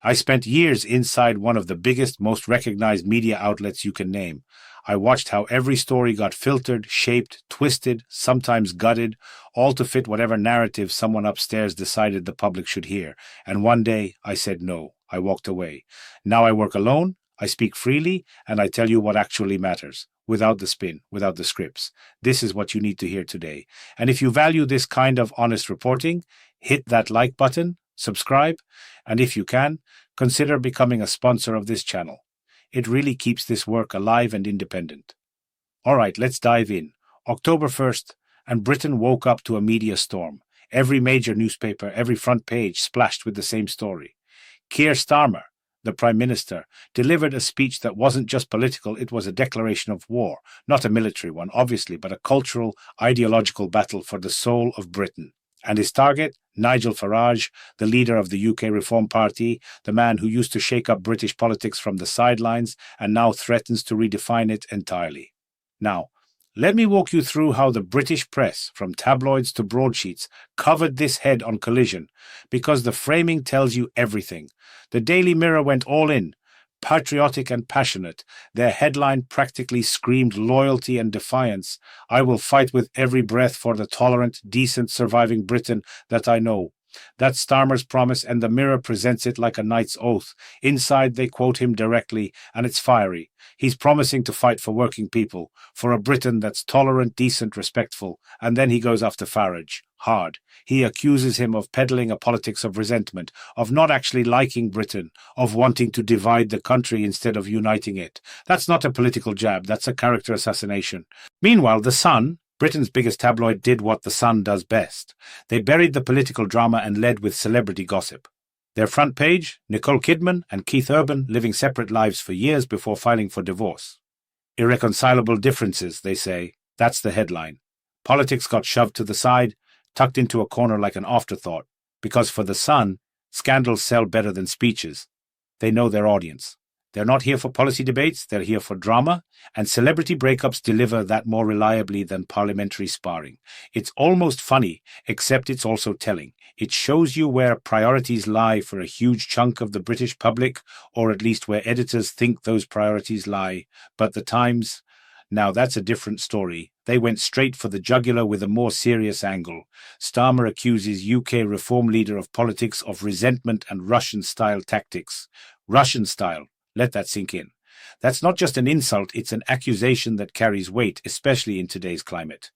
I spent years inside one of the biggest, most recognized media outlets you can name. I watched how every story got filtered, shaped, twisted, sometimes gutted, all to fit whatever narrative someone upstairs decided the public should hear. And one day, I said no. I walked away. Now I work alone, I speak freely, and I tell you what actually matters, without the spin, without the scripts. This is what you need to hear today. And if you value this kind of honest reporting, hit that like button, subscribe, and if you can, consider becoming a sponsor of this channel. It really keeps this work alive and independent. All right, let's dive in. October 1st, and Britain woke up to a media storm. Every major newspaper, every front page splashed with the same story. Keir Starmer, the Prime Minister, delivered a speech that wasn't just political, it was a declaration of war. Not a military one, obviously, but a cultural, ideological battle for the soul of Britain. And his target, Nigel Farage, the leader of the UK Reform Party, the man who used to shake up British politics from the sidelines and now threatens to redefine it entirely. Now, let me walk you through how the British press, from tabloids to broadsheets, covered this head-on collision, because the framing tells you everything. The Daily Mirror went all in, patriotic and passionate. Their headline practically screamed loyalty and defiance. I will fight with every breath for the tolerant, decent, surviving Britain that I know. That's Starmer's promise, and the Mirror presents it like a knight's oath. Inside, they quote him directly, and it's fiery. He's promising to fight for working people, for a Britain that's tolerant, decent, respectful, and then he goes after Farage. Hard. He accuses him of peddling a politics of resentment, of not actually liking Britain, of wanting to divide the country instead of uniting it. That's not a political jab, that's a character assassination. Meanwhile, The Sun, Britain's biggest tabloid, did what The Sun does best. They buried the political drama and led with celebrity gossip. Their front page, Nicole Kidman and Keith Urban living separate lives for years before filing for divorce. Irreconcilable differences, they say. That's the headline. Politics got shoved to the side, tucked into a corner like an afterthought, because for The Sun, scandals sell better than speeches. They know their audience. They're not here for policy debates, they're here for drama, and celebrity breakups deliver that more reliably than parliamentary sparring. It's almost funny, except it's also telling. It shows you where priorities lie for a huge chunk of the British public, or at least where editors think those priorities lie. But the Times, now that's a different story. They went straight for the jugular with a more serious angle. Starmer accuses UK reform leader of politics of resentment and Russian-style tactics. Russian-style. Let that sink in. That's not just an insult, it's an accusation that carries weight, especially in today's climate.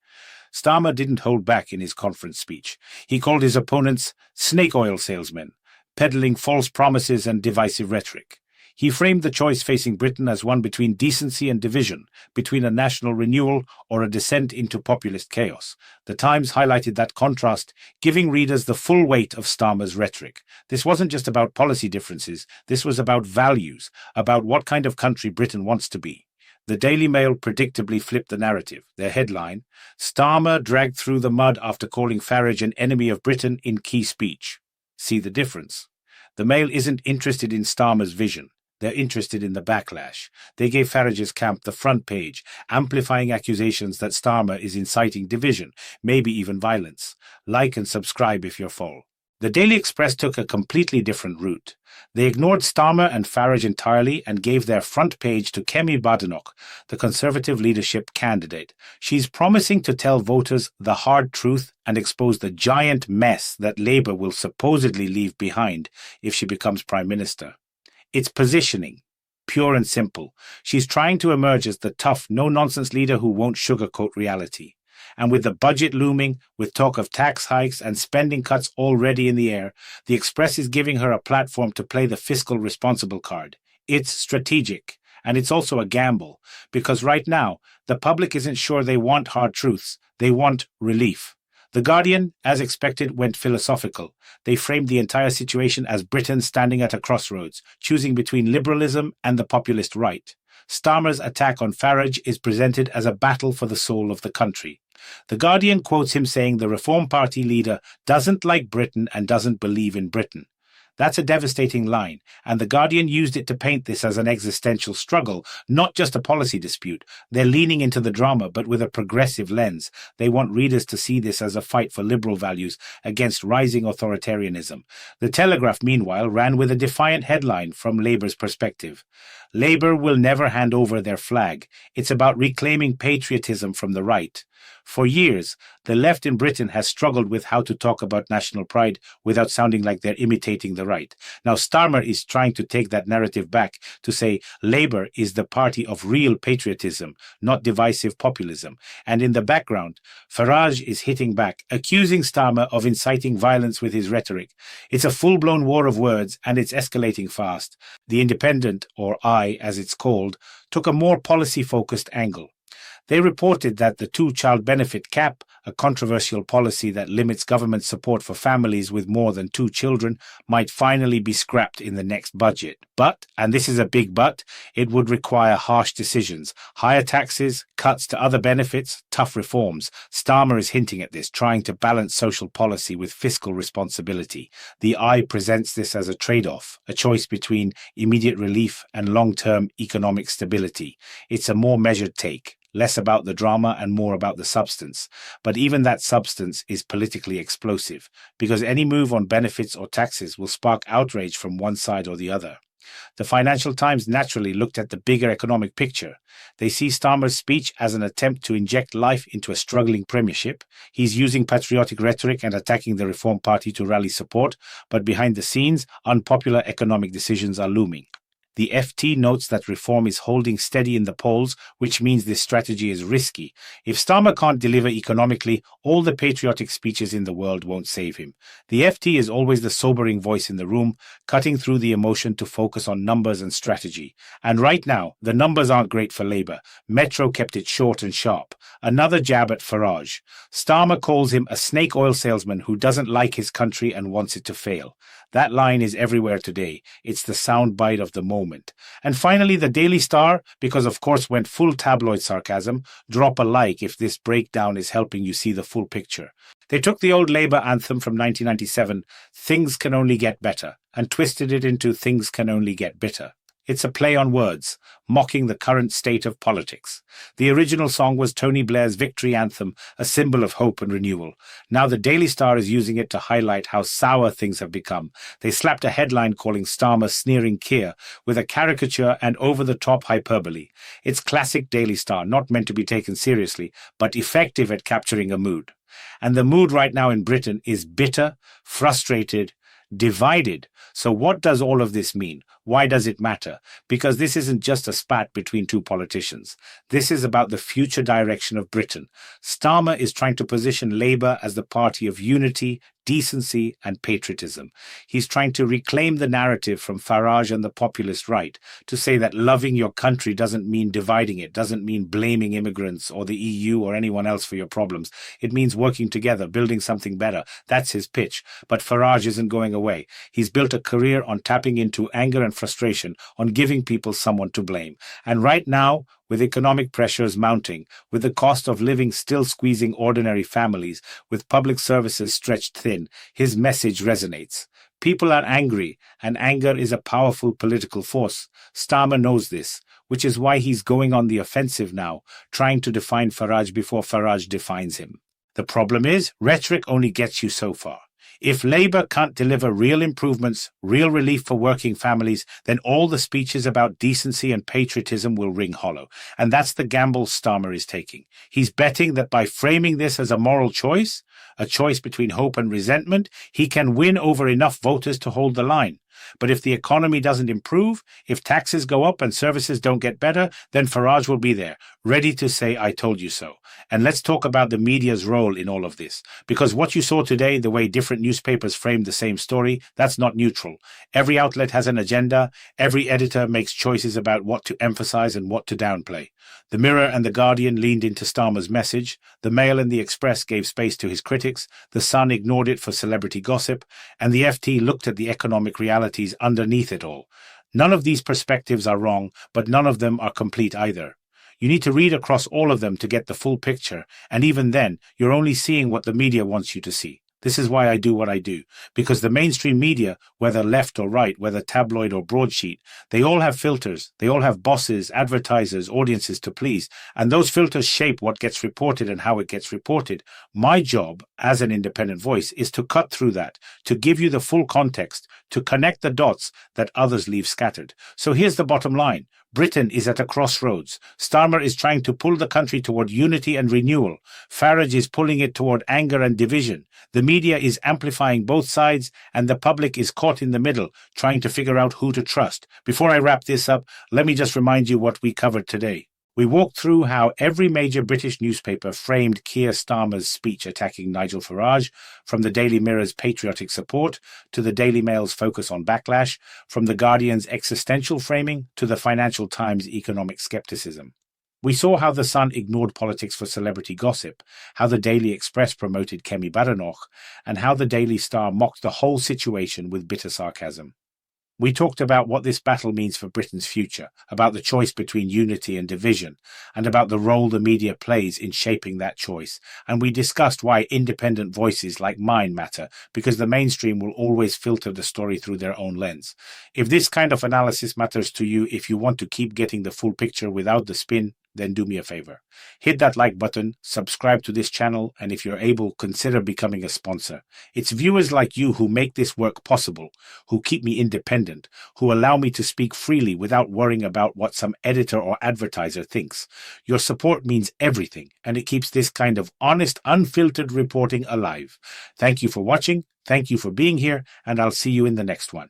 Starmer didn't hold back in his conference speech. He called his opponents snake oil salesmen, peddling false promises and divisive rhetoric. He framed the choice facing Britain as one between decency and division, between a national renewal or a descent into populist chaos. The Times highlighted that contrast, giving readers the full weight of Starmer's rhetoric. This wasn't just about policy differences, this was about values, about what kind of country Britain wants to be. The Daily Mail predictably flipped the narrative. Their headline, Starmer dragged through the mud after calling Farage an enemy of Britain in key speech. See the difference. The Mail isn't interested in Starmer's vision. They're interested in the backlash. They gave Farage's camp the front page, amplifying accusations that Starmer is inciting division, maybe even violence. Like and subscribe if you're full. The Daily Express took a completely different route. They ignored Starmer and Farage entirely and gave their front page to Kemi Badenoch, the Conservative leadership candidate. She's promising to tell voters the hard truth and expose the giant mess that Labour will supposedly leave behind if she becomes Prime Minister. It's positioning, pure and simple. She's trying to emerge as the tough, no-nonsense leader who won't sugarcoat reality. And with the budget looming, with talk of tax hikes and spending cuts already in the air, the Express is giving her a platform to play the fiscal responsible card. It's strategic, and it's also a gamble, because right now, the public isn't sure they want hard truths, they want relief. The Guardian, as expected, went philosophical. They framed the entire situation as Britain standing at a crossroads, choosing between liberalism and the populist right. Starmer's attack on Farage is presented as a battle for the soul of the country. The Guardian quotes him saying the Reform Party leader doesn't like Britain and doesn't believe in Britain. That's a devastating line, and The Guardian used it to paint this as an existential struggle, not just a policy dispute. They're leaning into the drama, but with a progressive lens. They want readers to see this as a fight for liberal values against rising authoritarianism. The Telegraph, meanwhile, ran with a defiant headline from Labour's perspective. Labour will never hand over their flag. It's about reclaiming patriotism from the right. For years, the left in Britain has struggled with how to talk about national pride without sounding like they're imitating the right. Now, Starmer is trying to take that narrative back to say Labour is the party of real patriotism, not divisive populism. And in the background, Farage is hitting back, accusing Starmer of inciting violence with his rhetoric. It's a full-blown war of words, and it's escalating fast. The Independent, or I as it's called, took a more policy-focused angle. They reported that the two-child benefit cap, a controversial policy that limits government support for families with more than 2 children, might finally be scrapped in the next budget. But, and this is a big but, it would require harsh decisions, higher taxes, cuts to other benefits, tough reforms. Starmer is hinting at this, trying to balance social policy with fiscal responsibility. The Eye presents this as a trade-off, a choice between immediate relief and long-term economic stability. It's a more measured take. Less about the drama and more about the substance. But even that substance is politically explosive, because any move on benefits or taxes will spark outrage from one side or the other. The Financial Times naturally looked at the bigger economic picture. They see Starmer's speech as an attempt to inject life into a struggling premiership. He's using patriotic rhetoric and attacking the Reform Party to rally support, but behind the scenes, unpopular economic decisions are looming. The FT notes that reform is holding steady in the polls, which means this strategy is risky. If Starmer can't deliver economically, all the patriotic speeches in the world won't save him. The FT is always the sobering voice in the room, cutting through the emotion to focus on numbers and strategy. And right now, the numbers aren't great for Labour. Metro kept it short and sharp. Another jab at Farage. Starmer calls him a snake oil salesman who doesn't like his country and wants it to fail. That line is everywhere today. It's the soundbite of the moment. And finally, the Daily Star, because of course went full tabloid sarcasm. Drop a like if this breakdown is helping you see the full picture. They took the old Labour anthem from 1997, Things Can Only Get Better, and twisted it into Things Can Only Get Bitter. It's a play on words, mocking the current state of politics. The original song was Tony Blair's victory anthem, a symbol of hope and renewal. Now the Daily Star is using it to highlight how sour things have become. They slapped a headline calling Starmer sneering Keir, with a caricature and over-the-top hyperbole. It's classic Daily Star, not meant to be taken seriously, but effective at capturing a mood. And the mood right now in Britain is bitter, frustrated, divided. So what does all of this mean? Why does it matter? Because this isn't just a spat between two politicians. This is about the future direction of Britain. Starmer is trying to position Labour as the party of unity, decency and patriotism. He's trying to reclaim the narrative from Farage and the populist right, to say that loving your country doesn't mean dividing it, doesn't mean blaming immigrants or the EU or anyone else for your problems. It means working together, building something better. That's his pitch. But Farage isn't going away. He's built a career on tapping into anger and frustration, on giving people someone to blame. And right now, with economic pressures mounting, with the cost of living still squeezing ordinary families, with public services stretched thin, his message resonates. People are angry, and anger is a powerful political force. Starmer knows this, which is why he's going on the offensive now, trying to define Farage before Farage defines him. The problem is, rhetoric only gets you so far. If Labour can't deliver real improvements, real relief for working families, then all the speeches about decency and patriotism will ring hollow. And that's the gamble Starmer is taking. He's betting that by framing this as a moral choice, a choice between hope and resentment, he can win over enough voters to hold the line. But if the economy doesn't improve, if taxes go up and services don't get better, then Farage will be there, ready to say, I told you so. And let's talk about the media's role in all of this. Because what you saw today, the way different newspapers framed the same story, that's not neutral. Every outlet has an agenda. Every editor makes choices about what to emphasize and what to downplay. The Mirror and The Guardian leaned into Starmer's message. The Mail and The Express gave space to his critics. The Sun ignored it for celebrity gossip. And the FT looked at the economic realities underneath it all. None of these perspectives are wrong, but none of them are complete either. You need to read across all of them to get the full picture, and even then, you're only seeing what the media wants you to see. This is why I do what I do, because the mainstream media, whether left or right, whether tabloid or broadsheet, they all have filters. They all have bosses, advertisers, audiences to please, and those filters shape what gets reported and how it gets reported. My job as an independent voice is to cut through that, to give you the full context, to connect the dots that others leave scattered. So here's the bottom line. Britain is at a crossroads. Starmer is trying to pull the country toward unity and renewal. Farage is pulling it toward anger and division. The media is amplifying both sides, and the public is caught in the middle, trying to figure out who to trust. Before I wrap this up, let me just remind you what we covered today. We walked through how every major British newspaper framed Keir Starmer's speech attacking Nigel Farage, from the Daily Mirror's patriotic support to the Daily Mail's focus on backlash, from the Guardian's existential framing to the Financial Times' economic skepticism. We saw how the Sun ignored politics for celebrity gossip, how the Daily Express promoted Kemi Badenoch, and how the Daily Star mocked the whole situation with bitter sarcasm. We talked about what this battle means for Britain's future, about the choice between unity and division, and about the role the media plays in shaping that choice. And we discussed why independent voices like mine matter, because the mainstream will always filter the story through their own lens. If this kind of analysis matters to you, if you want to keep getting the full picture without the spin, then do me a favor. Hit that like button, subscribe to this channel, and if you're able, consider becoming a sponsor. It's viewers like you who make this work possible, who keep me independent, who allow me to speak freely without worrying about what some editor or advertiser thinks. Your support means everything, and it keeps this kind of honest, unfiltered reporting alive. Thank you for watching, thank you for being here, and I'll see you in the next one.